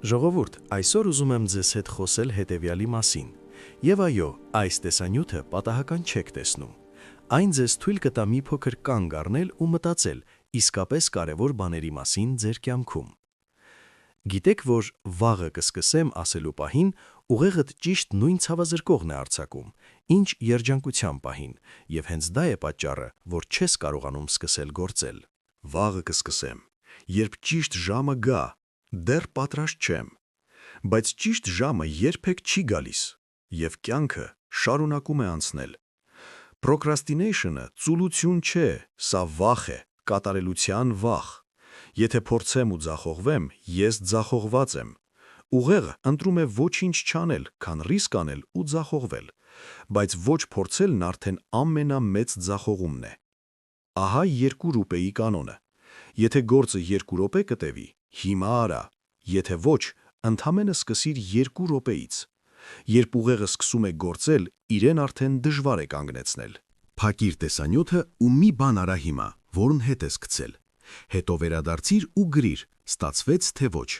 Ժողովուրդ, այսօր ուզում եմ ձեզ հետ խոսել հետևյալի մասին։ Եվ այո, այս տեսանյութը պատահական չեք տեսնում։ Այն ձեզ թույլ կտա մի փոքր կանգ առնել ու մտածել իսկապես կարևոր բաների մասին ձեր կյանքում։ Գիտեք, որ վաղը կսկսեմ ասելու պահին ուղեղդ ճիշտ նույն ցավազրկողն է արձակում, ինչ երջանկության պահին, եւ հենց դա է պատճառը, որ չես կարողանում սկսել գործել։ Վաղը կսկսեմ, երբ ճիշտ ժամը գա, դեռ պատրաստ չեմ, բայց ճիշտ ժամը երբեք չի գալիս, եւ կյանքը շարունակում է անցնել։ Procrastination-ը ծուլություն չէ, սա վախ է, կատարելության վախ։ Եթե փորձեմ ու ձախողվեմ, ես ձախողված եմ։ Ուղեղը ընտրում է ոչինչ չանել, քան ռիսկ անել ու ձախողվել, բայց ոչ փորձելն արդեն ամենամեծ ձախողումն է։ Ահա 2 րոպեի կանոնը։ Եթե գործը 2 րոպե կտևի, հիմա արա, եթե ոչ, ընդամենը սկսիր 2 րոպեից։ Երբ ուղեղը սկսում է գործել, իրեն արդեն դժվար է կանգնեցնել։ Փակիր տեսանյութը ու մի բան արա հիմա, որն հետ ես գցել։ Հետո վերադարձիր ու գրիր, ստացվեց թե ոչ։